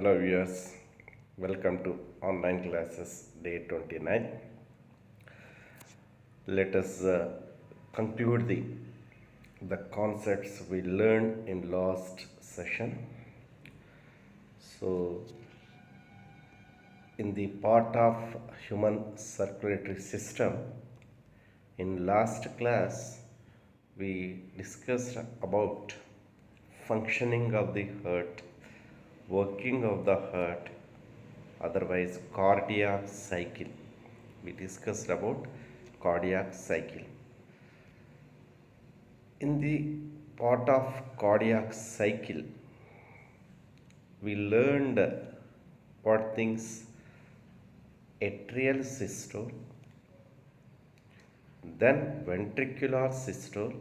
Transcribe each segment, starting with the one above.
Hello viewers, welcome to online classes day 29. Let us conclude the concepts we learned in last session. So in the part of human circulatory system, in last class we discussed about functioning of the heart, working of the heart, otherwise cardiac cycle. We discussed about cardiac cycle. In the part of cardiac cycle, we learned what things atrial systole, then ventricular systole,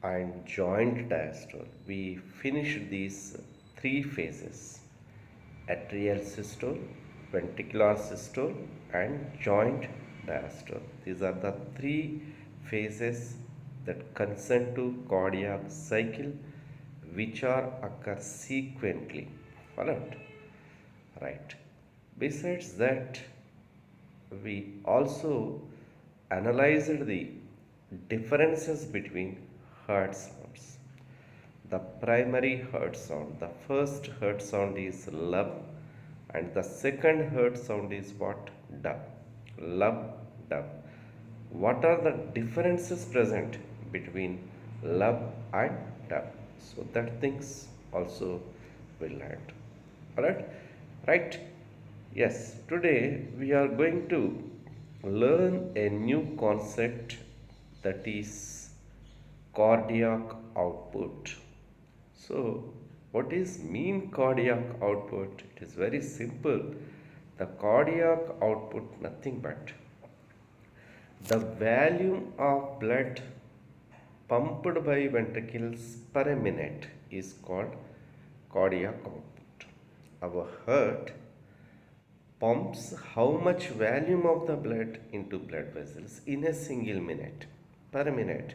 and joint diastole. We finished these three phases: atrial systole, ventricular systole, and joint diastole. These are the three phases that concern to cardiac cycle, which are occur sequentially. Followed? Right. Besides that, we also analyzed the differences between heart sounds. The primary heart sound, the first heart sound is lub, and the second heart sound is what? Dub. Lub, dub. What are the differences present between lub and dub? So that things also we learned. Alright? Right? Yes, today we are going to learn a new concept, that is cardiac output. So, what is mean cardiac output? It is very simple. The cardiac output nothing but the volume of blood pumped by ventricles per minute is called cardiac output. Our heart pumps how much volume of the blood into blood vessels in a single minute per minute.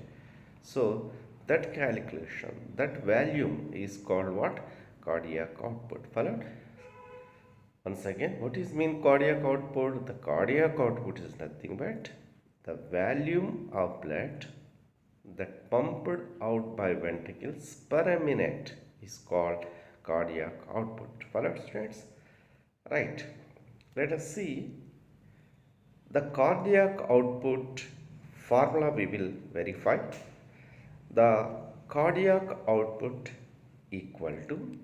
So that calculation, that volume is called what? Cardiac output. Followed? Once again, what is mean cardiac output? The cardiac output is nothing but the volume of blood that pumped out by ventricles per minute is called cardiac output. Followed, students? Right. Let us see the cardiac output formula we will verify. The cardiac output equal to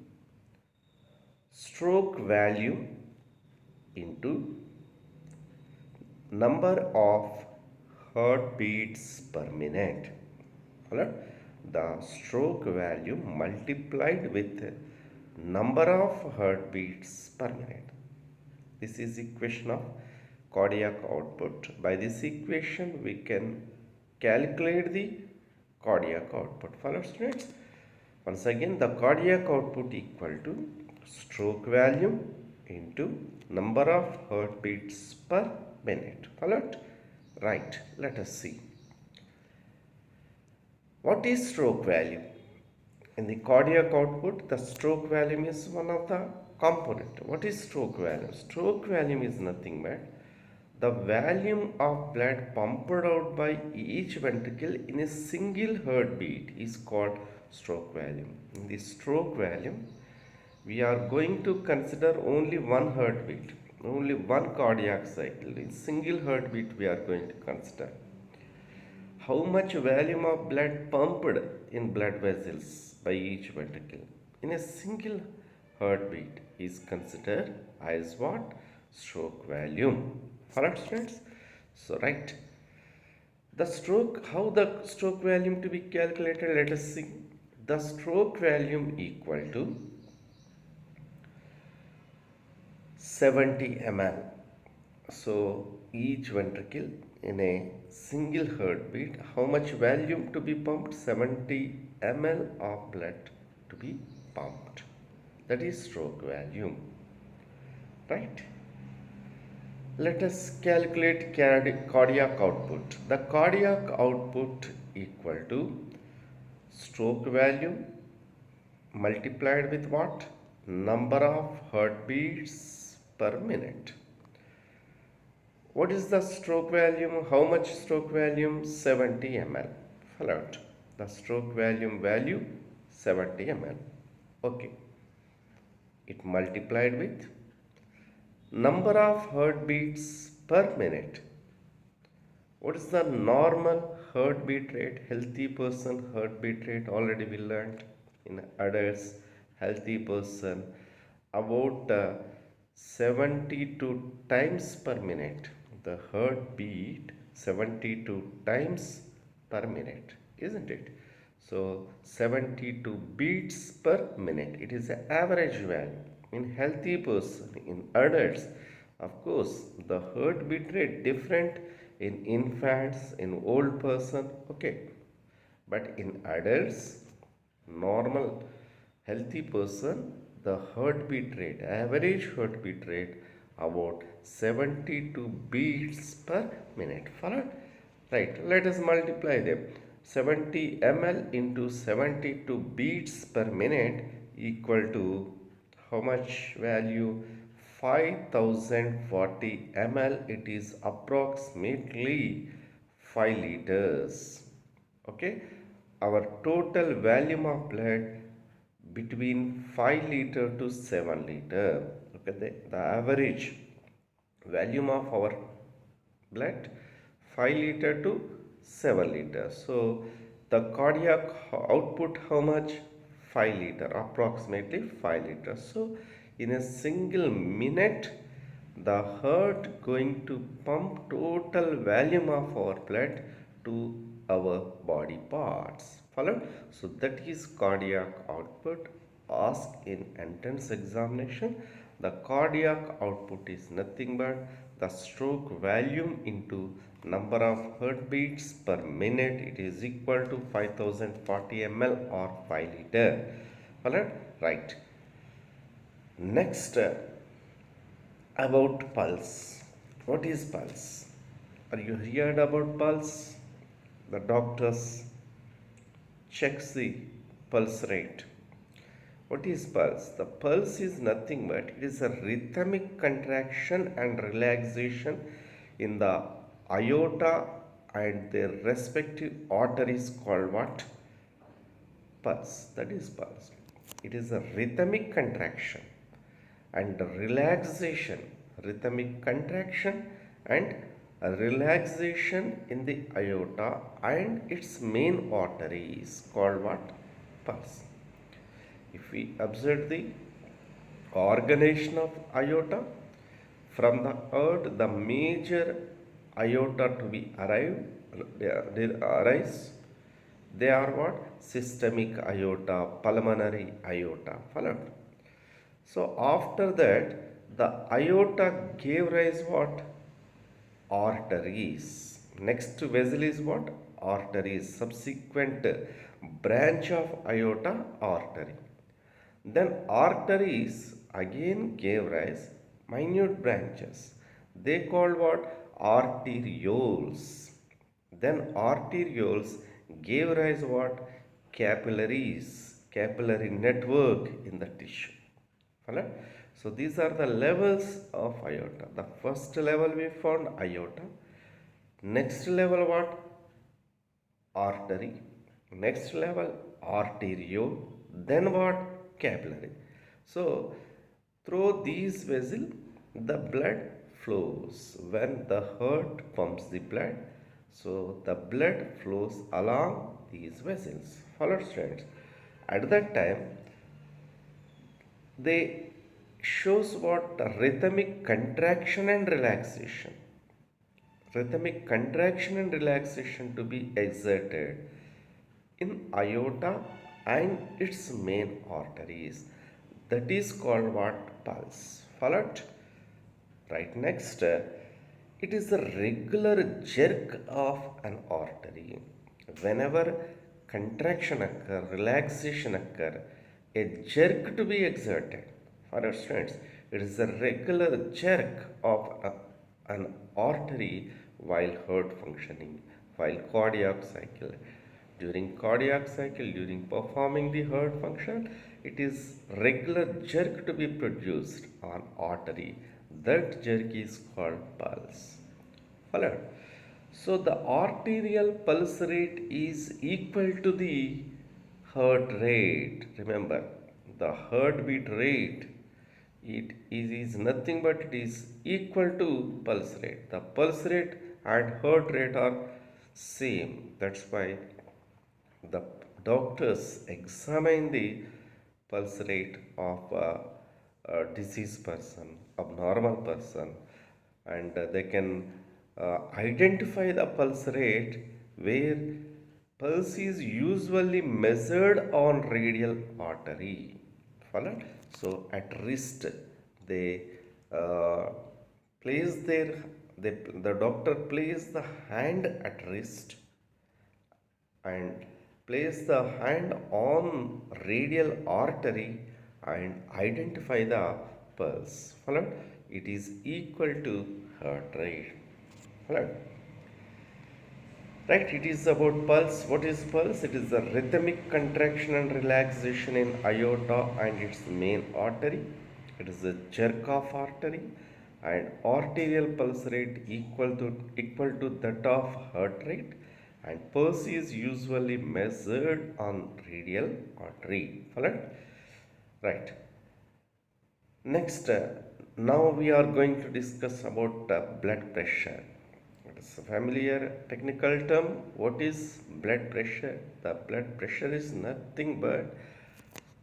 stroke volume into number of heartbeats per minute. Alright? The stroke volume multiplied with number of heartbeats per minute. This is equation of cardiac output. By this equation, we can calculate the cardiac output. Follow, students? Once again, the cardiac output equal to stroke volume into number of heartbeats per minute. Followed? Right. Let us see. What is stroke volume? In the cardiac output, the stroke volume is one of the component. What is stroke volume? Stroke volume is nothing but the volume of blood pumped out by each ventricle in a single heartbeat is called stroke volume. In the stroke volume, we are going to consider only one heartbeat, only one cardiac cycle. In single heartbeat, we are going to consider how much volume of blood pumped in blood vessels by each ventricle in a single heartbeat is considered as what? Stroke volume. Alright, students? So, right. The stroke, how the stroke volume to be calculated? Let us see. The stroke volume equal to 70 ml. So, each ventricle in a single heartbeat, how much volume to be pumped? 70 ml of blood to be pumped. That is stroke volume. Right? Let us calculate cardiac output. The cardiac output equal to stroke volume multiplied with what? Number of heartbeats per minute. What is the stroke volume? How much stroke volume? 70 ml. Followed. The stroke volume value 70 ml. Okay. It multiplied with number of heartbeats per minute. What is the normal heartbeat rate? Healthy person heartbeat rate already we learned in adults. Healthy person about 72 times per minute. The heartbeat 72 times per minute, isn't it? So 72 beats per minute. It is the average value in healthy person. In adults, of course, the heartbeat rate different in infants, in old person. Okay, but in adults, normal healthy person, the heartbeat rate, average heartbeat rate about 72 beats per minute. Followed? Right, let us multiply them. 70 ml into 72 beats per minute equal to how much value? 5040 ml. It is approximately 5 liters. Okay, our total volume of blood between 5 liter to 7 liter. Okay, the average volume of our blood 5 liter to 7 liter. So the cardiac output how much? 5 liter, approximately 5 liters. So in a single minute the heart going to pump total volume of our blood to our body parts. Follow? So that is cardiac output. Ask in entrance examination. The cardiac output is nothing but the stroke volume into number of heartbeats per minute. It is equal to 5040 ml or 5 liter. Alright, right. Next, about pulse. What is pulse? Are you heard about pulse? The doctors checks the pulse rate. What is pulse? The pulse is nothing but it is a rhythmic contraction and relaxation in the aorta and their respective arteries called what? Pulse. That is pulse. It is a rhythmic contraction and relaxation, rhythmic contraction and a relaxation in the aorta and its main artery is called what? Pulse. If we observe the organization of aorta, from the earth, the major aorta to be arise. They are what? Systemic aorta, pulmonary aorta. Followed. So after that, the aorta gave rise what? Arteries. Next vessel is what? Arteries. Subsequent branch of aorta, artery. Then arteries again gave rise minute branches. They called what? Arterioles. Then arterioles gave rise what? Capillaries. Capillary network in the tissue. Alright? So these are the levels of aorta. The first level we found aorta. Next level what? Artery. Next level arteriole. Then what? Capillary. So through these vessels the blood flows. When the heart pumps the blood, so the blood flows along these vessels. Follow students. At that time they shows what? Rhythmic contraction and relaxation. Rhythmic contraction and relaxation to be exerted in aorta and its main arteries. That is called what? Pulse. Followed? Right, next, it is a regular jerk of an artery. Whenever contraction occur, relaxation occur, a jerk to be exerted. For instance, it is a regular jerk of an artery while heart functioning, while cardiac cycle. During cardiac cycle, during performing the heart function, it is regular jerk to be produced on artery. That jerk is called pulse. Followed. So the arterial pulse rate is equal to the heart rate. Remember, the heartbeat rate, it is nothing but it is equal to pulse rate. The pulse rate and heart rate are same. That's why the doctors examine the pulse rate of a diseased person, abnormal person, and they can identify the pulse rate where pulse is usually measured on radial artery. Followed. So at wrist they uh, place their the doctor place the hand at wrist and place the hand on radial artery and identify the pulse. Followed. It is equal to heart rate. Followed. Right, it is about pulse. What is pulse? It is the rhythmic contraction and relaxation in aorta and its main artery. It is a jerk of artery and arterial pulse rate equal to that of heart rate, and pulse is usually measured on radial artery. Followed? Right. Next, now we are going to discuss about blood pressure. It is a familiar technical term. What is blood pressure? The blood pressure is nothing but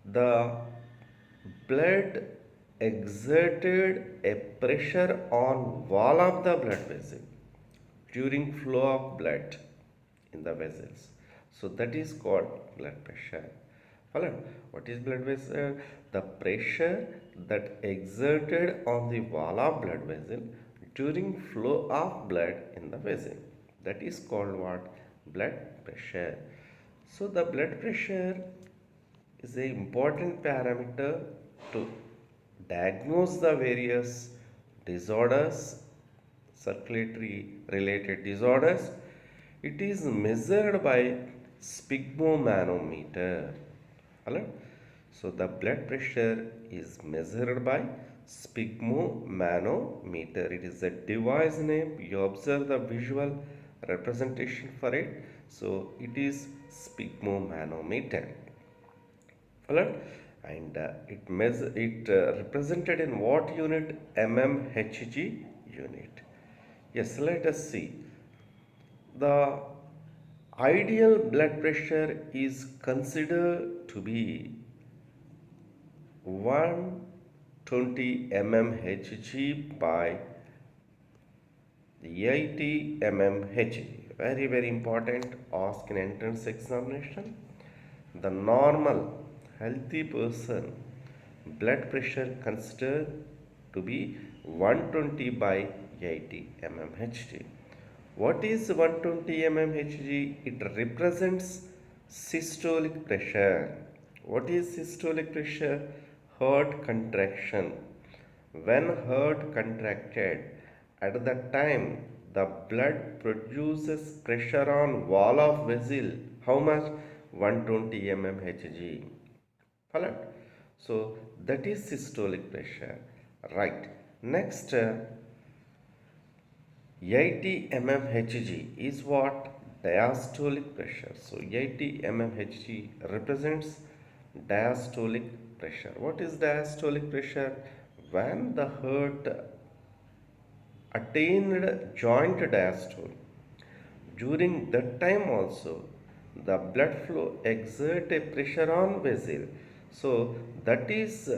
the blood exerted a pressure on wall of the blood vessel during flow of blood in the vessels. So that is called blood pressure. Follow? What is blood vessel? The pressure that exerted on the wall of blood vessel during flow of blood in the vessel. That is called what? Blood pressure. So the blood pressure is an important parameter to diagnose the various disorders, circulatory related disorders. It is measured by sphygmomanometer. Hello? So the blood pressure is measured by sphygmomanometer. It is a device name. You observe the visual representation for it. So it is sphygmomanometer. Followed? And it represented in what unit? mmHg unit. Yes, let us see. The ideal blood pressure is considered to be 120 mmHg by 80 mmHg. Very, very important. Ask in entrance examination. The normal healthy person blood pressure considered to be 120 by 80 mmHg. What is 120 mmHg? It represents systolic pressure. What is systolic pressure? Heart contraction. When heart contracted, at the time the blood produces pressure on wall of vessel. How much? 120 mmHg. Followed? So that is systolic pressure. Right. Next, 80 mmHg is what? Diastolic pressure. So 80 mmHg represents diastolic pressure. What is diastolic pressure? When the heart attained joint diastole, during that time also the blood flow exert a pressure on vessel. So that is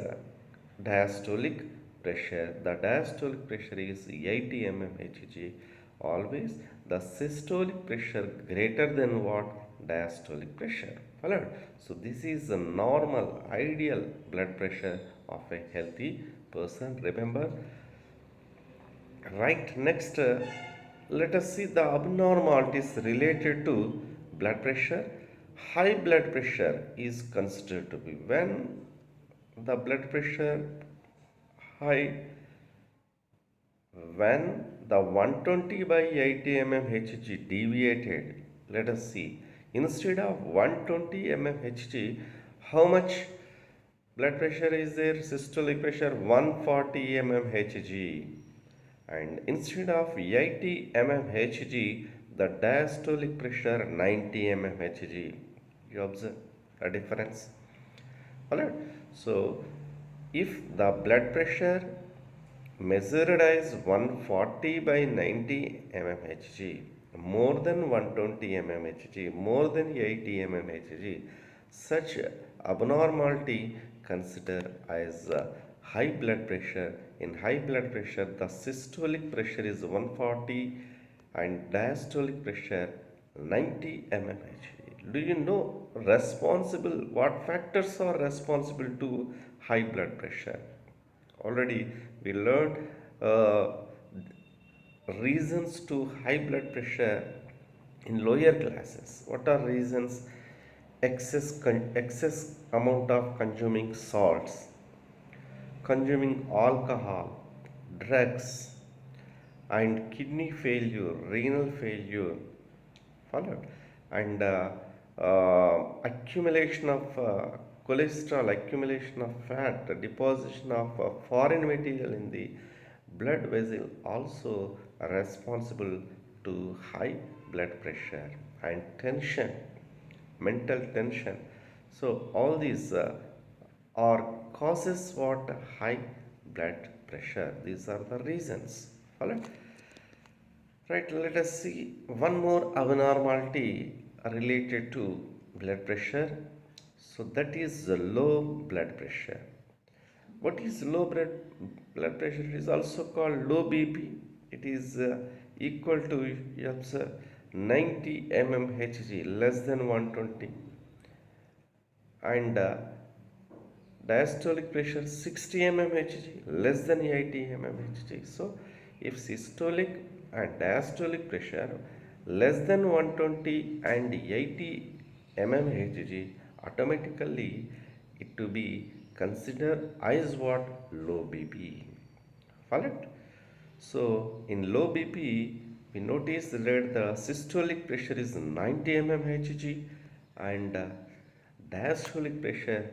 diastolic pressure. The diastolic pressure is 80 mmHg. Always the systolic pressure greater than what? Diastolic pressure. Followed? So this is the normal ideal blood pressure of a healthy person. Remember. Right. Next, let us see the abnormalities related to blood pressure. High blood pressure is considered to be when the blood pressure high, when the 120 by 80 mmHg deviated. Let us see. Instead of 120 mmHg, how much blood pressure is there, systolic pressure 140 mmHg, and instead of 80 mmHg, the diastolic pressure 90 mmHg. You observe a difference. Alright, so if the blood pressure measured as 140 by 90 mmHg, more than 120 mmHg, more than 80 mmHg, such abnormality considered as high blood pressure. In high blood pressure, the systolic pressure is 140 and diastolic pressure 90 mmHg. Do you know what factors are responsible to high blood pressure? Already we learned uh, reasons to high blood pressure in lower classes. What are reasons? Excess amount of consuming salts, consuming alcohol, drugs, and kidney failure, renal failure, followed, and accumulation of cholesterol, accumulation of fat, deposition of foreign material in the blood vessel also are responsible to high blood pressure, and tension, mental tension. So all these are causes what high blood pressure. These are the reasons. Alright. Right, let us see one more abnormality related to blood pressure. So that is the low blood pressure. What is blood pressure? It is also called low BP. It is equal to, you observe, 90 mmHg, less than 120, and diastolic pressure 60 mmHg, less than 80 mmHg. So if systolic and diastolic pressure less than 120 and 80 mmHg, automatically it to be considered as what? Low BP. Follow? So in low BP, we notice that the systolic pressure is 90 mmHg and diastolic pressure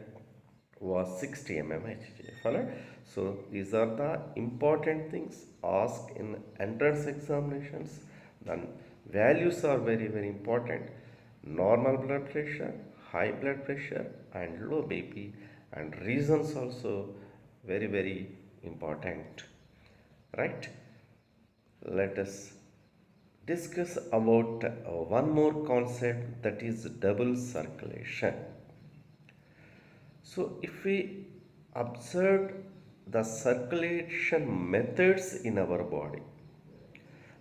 was 60 mmHg. Follow? So these are the important things asked in entrance examinations. Then values are very important. Normal blood pressure, high blood pressure, and low BP, and reasons also very important. Right? Let us discuss about one more concept, that is double circulation. So if we observe the circulation methods in our body,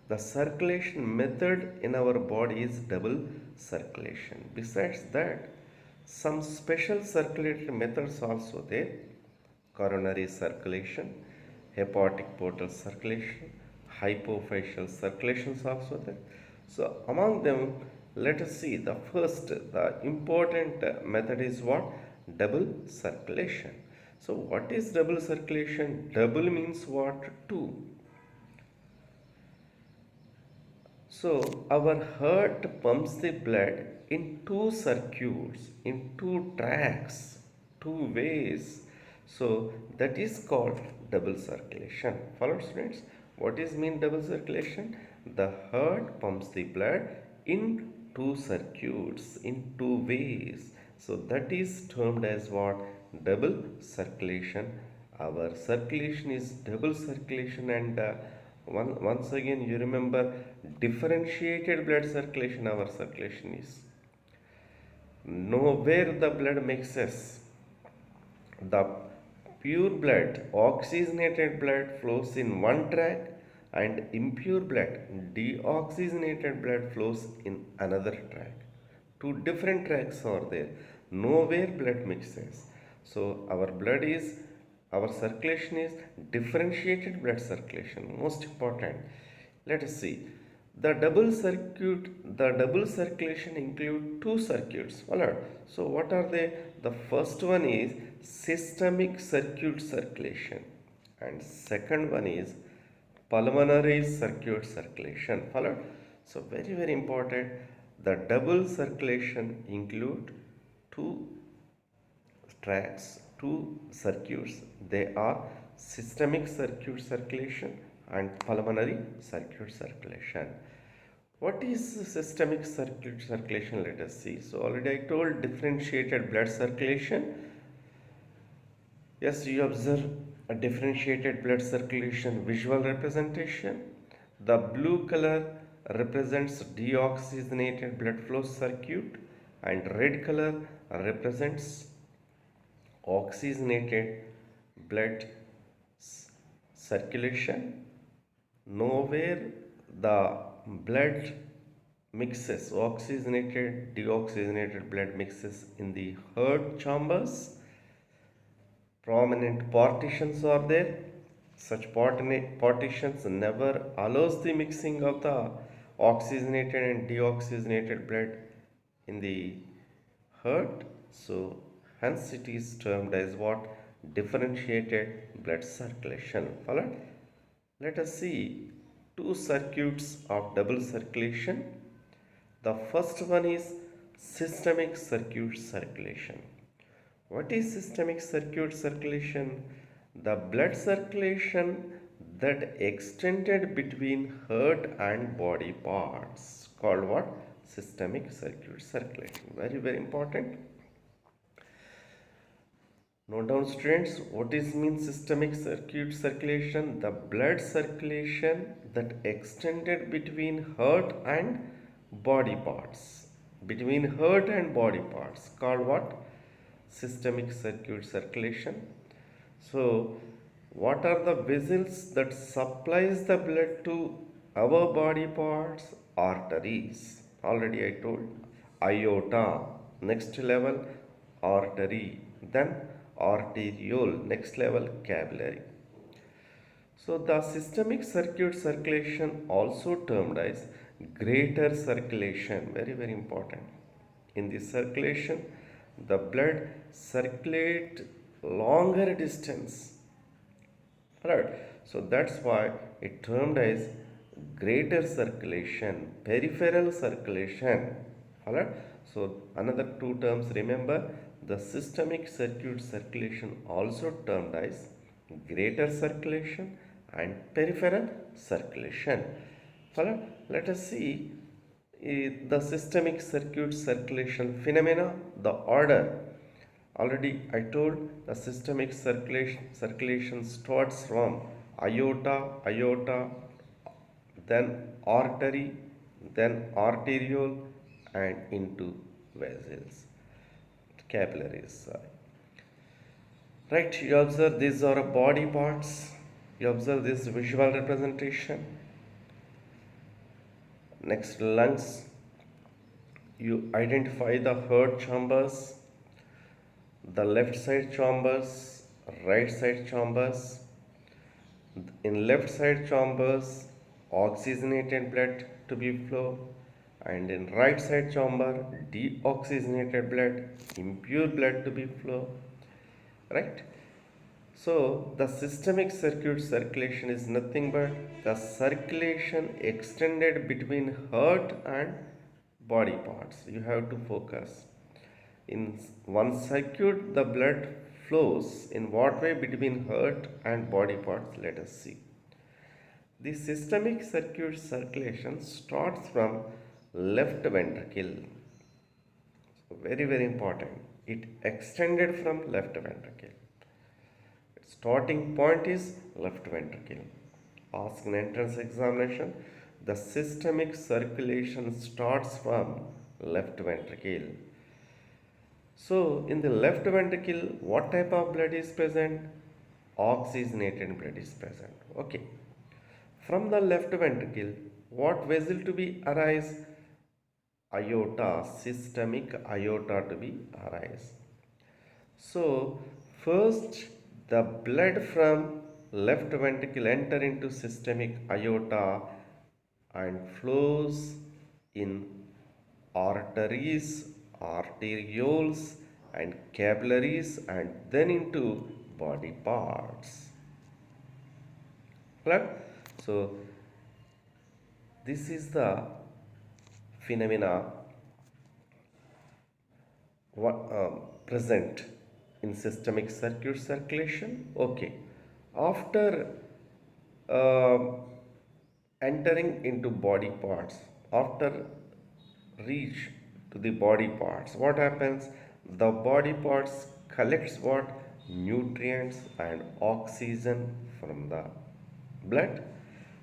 the circulation method in our body is double circulation. Besides that, some special circulatory methods also there: coronary circulation, hepatic portal circulation, hypophyseal circulations also there. So among them, let us see the first, the important method is what? Double circulation. So what is double circulation? Double means what? Two. So our heart pumps the blood in two circuits, in two tracks, two ways. So that is called double circulation. Follow, students? What is mean double circulation? The heart pumps the blood in two circuits, in two ways. So that is termed as what? Double circulation. Our circulation is double circulation, and once again you remember differentiated blood circulation. Our circulation is nowhere the blood mixes. The pure blood, oxygenated blood flows in one track, and impure blood, deoxygenated blood flows in another track. Two different tracks are there. Nowhere blood mixes. So our circulation is differentiated blood circulation. Most important. Let us see. The double circulation include two circuits. Alright. So what are they? The first one is systemic circuit circulation, and second one is pulmonary circuit circulation. Followed? So very important. The double circulation include two tracks, two circuits. They are systemic circuit circulation and pulmonary circuit circulation. What is systemic circuit circulation? Let us see. So already I told differentiated blood circulation. Yes, you observe a differentiated blood circulation visual representation. The blue color represents deoxygenated blood flow circuit and red color represents oxygenated blood circulation. Nowhere the blood mixes, oxygenated, deoxygenated blood mixes in the heart chambers. Prominent partitions are there. Such partitions never allows the mixing of the oxygenated and deoxygenated blood in the heart. So hence it is termed as what? Differentiated blood circulation. Followed? Let us see two circuits of double circulation. The first one is systemic circuit circulation. What is systemic circuit circulation? The blood circulation that extended between heart and body parts, called what? Systemic circuit circulation. Very, very important. Note down, students, what is mean systemic circuit circulation? The blood circulation that extended between heart and body parts. Between heart and body parts, called what? Systemic circuit circulation. So what are the vessels that supplies the blood to our body parts? Arteries. Already I told. Aorta. Next level artery. Then arteriole. Next level capillary. So the systemic circuit circulation also termed as greater circulation. Very, very important. In this circulation, the blood circulate longer distance. Right. So that's why it termed as greater circulation, peripheral circulation. Alright. So another two terms, remember, the systemic circuit circulation also termed as greater circulation and peripheral circulation. Alright. Let us see the systemic circuit circulation phenomena, the order. Already I told the systemic circulation starts from aorta, then artery, then arteriole, and into vessels, capillaries. Right, you observe these are body parts. You observe this visual representation. Next, lungs. You identify the heart chambers, the left side chambers, right side chambers. In left side chambers, oxygenated blood to be flow, and in right side chamber, deoxygenated blood, impure blood to be flow. Right? So the systemic circuit circulation is nothing but the circulation extended between heart and body parts. You have to focus. In one circuit, the blood flows in what way between heart and body parts? Let us see. The systemic circuit circulation starts from left ventricle. So very, very important. It extended from left ventricle. Its starting point is left ventricle. Ask in entrance examination. The systemic circulation starts from left ventricle. So, in the left ventricle, what type of blood is present? Oxygenated blood is present. Okay. From the left ventricle, what vessel to be arise? Aorta, systemic aorta to be arise. So, first the blood from left ventricle enter into systemic aorta and flows in arteries, arterioles and capillaries and then into body parts. Clear? So this is the phenomena present in systemic circuit circulation. Okay, after uh, entering into body parts, after reach to the body parts, what happens? The body parts collects what? Nutrients and oxygen from the blood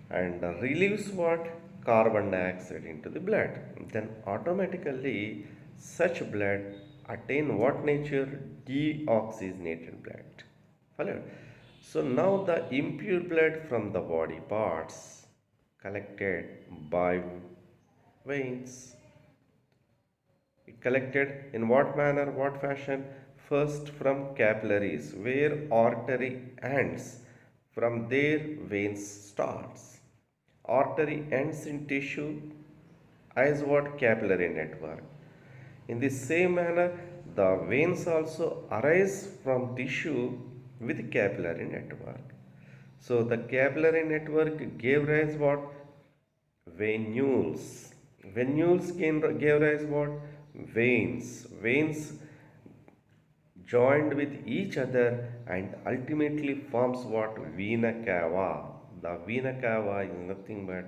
and releases what? Carbon dioxide into the blood. Then automatically such blood attain what nature? Deoxygenated blood. Follow? So now the impure blood from the body parts collected by veins. It collected in what manner, what fashion? First from capillaries, where artery ends. From there, veins starts. Artery ends in tissue as what? Capillary network. In the same manner, the veins also arise from tissue with capillary network. So the capillary network gave rise what? Venules. Venules gave rise what? Veins. Veins joined with each other and ultimately forms what? Vena cava. The vena cava is nothing but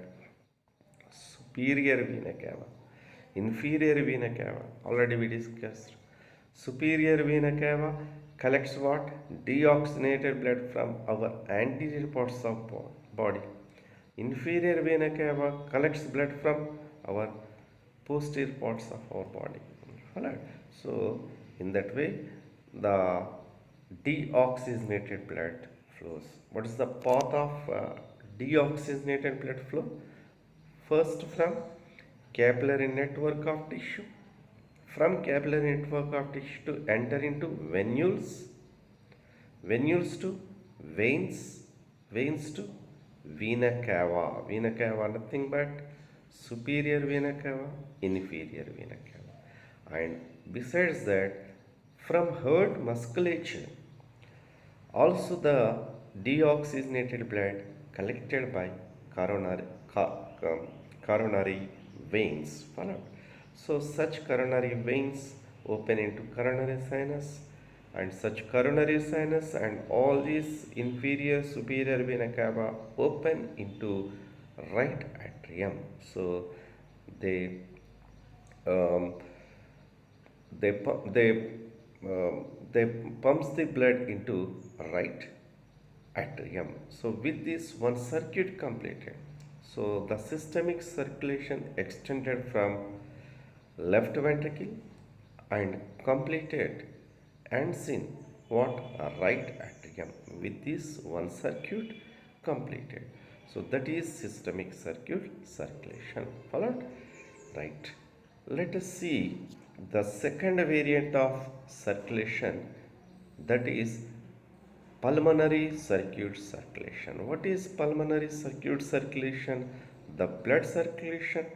superior vena cava. Inferior vena cava, already we discussed. Superior vena cava collects what? Deoxygenated blood from our anterior parts of body. Inferior vena cava collects blood from our posterior parts of our body. Alright. So in that way, the deoxygenated blood flows. What is the path of deoxygenated blood flow? First from capillary network of tissue. From capillary network of tissue to enter into venules, venules to veins, veins to vena cava. Vena cava nothing but superior vena cava, inferior vena cava. And besides that, from heart musculature, also the deoxygenated blood collected by coronary, coronary veins. Followed. So such coronary veins open into coronary sinus and such coronary sinus and all these inferior superior vena cava open into right atrium. So they um, they they pumps the blood into right atrium. So with this one circuit completed, so the systemic circulation extended from left ventricle and completed ends in what? A right atrium. With this one circuit completed, so that is systemic circuit circulation. Followed? Right. Let us see the second variant of circulation, that is pulmonary circuit circulation. What is pulmonary circuit circulation? The blood circulation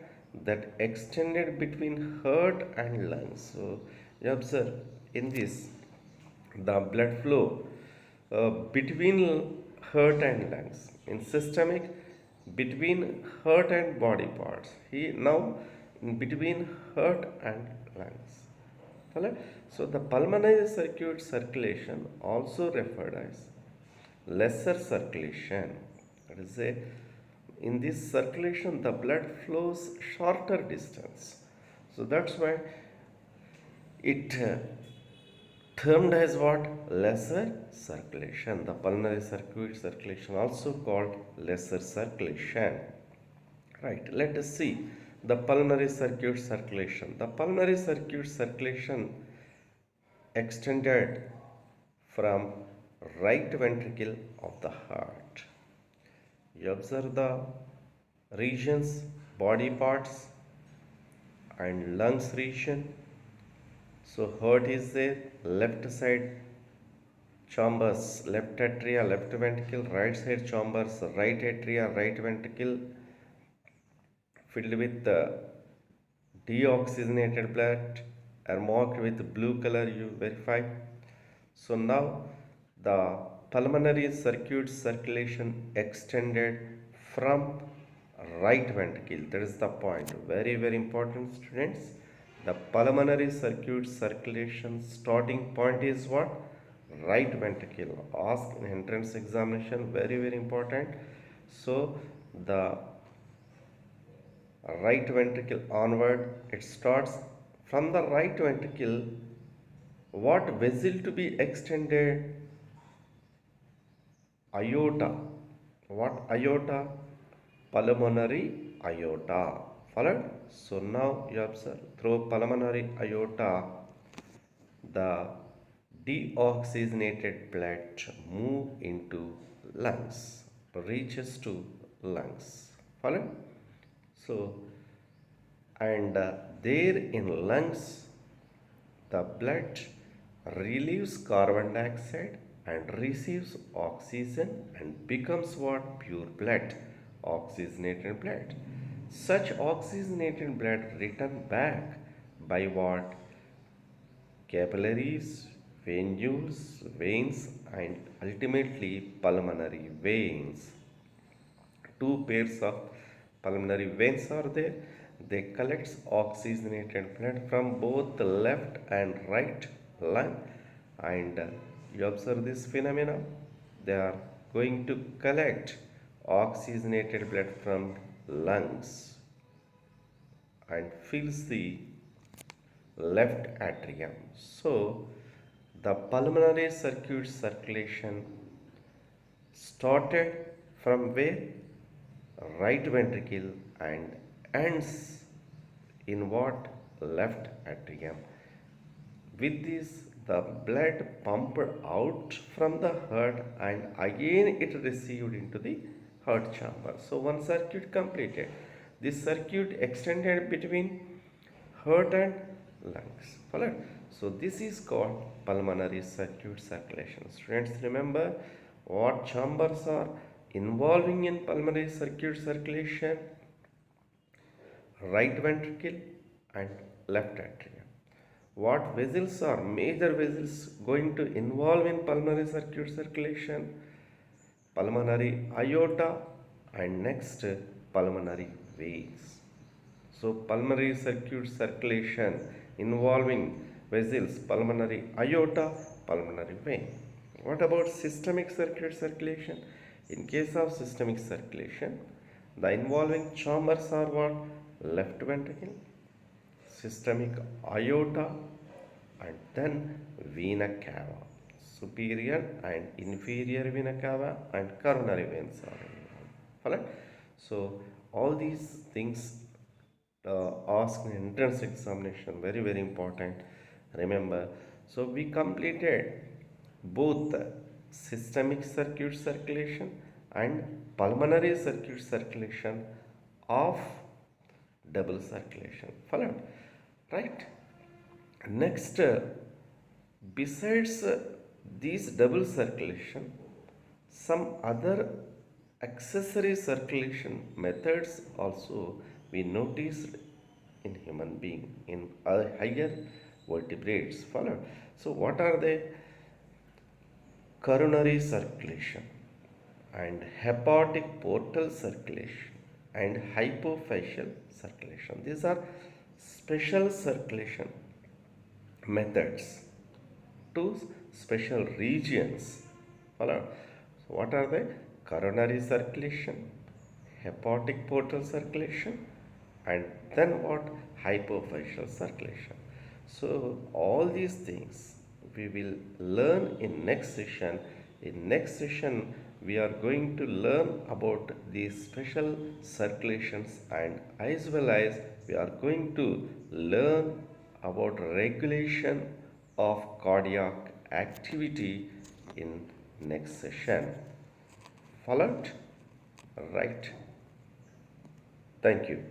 that extended between heart and lungs. So you observe in this the blood flow between heart and lungs. In systemic, between heart and body parts. He now in between heart and lungs. Follow? So the pulmonary circuit circulation also referred as lesser circulation. That is in this circulation the blood flows shorter distance. So that's why it termed as what? Lesser circulation. The pulmonary circuit circulation also called lesser circulation. Right, let us see the pulmonary circuit circulation. The pulmonary circuit circulation extended from right ventricle of the heart. You observe the regions, body parts and lungs region. So heart is there, left side chambers, left atria, left ventricle, right side chambers, right atria, right ventricle filled with deoxygenated blood are marked with blue color, you verify. So now the pulmonary circuit circulation extended from right ventricle. That is the point. Very, very important, students. The pulmonary circuit circulation starting point is what? right ventricle. Ask in entrance examination, very very important. So the right ventricle onward, it starts from the right ventricle. What vessel to be extended? Aorta. What aorta? Pulmonary aorta. Followed? So now you observe through pulmonary aorta, the deoxygenated blood move into lungs, reaches to lungs. Followed? So and there in lungs, the blood relieves carbon dioxide and receives oxygen and becomes what? Pure blood, oxygenated blood. Such oxygenated blood return back by what? Capillaries, veins, and ultimately pulmonary veins. Two pairs of pulmonary veins are there. They collect oxygenated blood from both the left and right lung, and you observe this phenomena. They are going to collect oxygenated blood from lungs and fills the left atrium. So the pulmonary circuit circulation started from where? Right ventricle and ends in what? Left atrium. With this, the blood pumped out from the heart and again it received into the heart chamber. So one circuit completed. This circuit extended between heart and lungs. Followed? So this is called pulmonary circuit circulation. Students, remember what chambers are involving in pulmonary circuit circulation? Right ventricle and left atrium. What vessels are major vessels going to involve in pulmonary circuit circulation? Pulmonary aorta and next pulmonary veins. So pulmonary circuit circulation involving vessels, pulmonary aorta, pulmonary vein. What about systemic circuit circulation? In case of systemic circulation, the involving chambers are what? Left ventricle, systemic aorta, and then vena cava. Superior and inferior vena cava and coronary veins are involved. Alright? So all these things asked in entrance examination, very very important. Remember, so we completed both the systemic circuit circulation and pulmonary circuit circulation of double circulation. Followed? Right? Next, besides these double circulation, some other accessory circulation methods also we noticed in human being in higher vertebrates. Follow. So what are they? Coronary circulation and hepatic portal circulation and hypophyseal circulation. These are special circulation methods to special regions. Follow. So what are they? Coronary circulation, hepatic portal circulation, and then what? Hypophyseal circulation. So all these things we will learn in next session. In next session, we are going to learn about these special circulations, and as well as we are going to learn about regulation of cardiac activity in next session. Followed? Right. Thank you.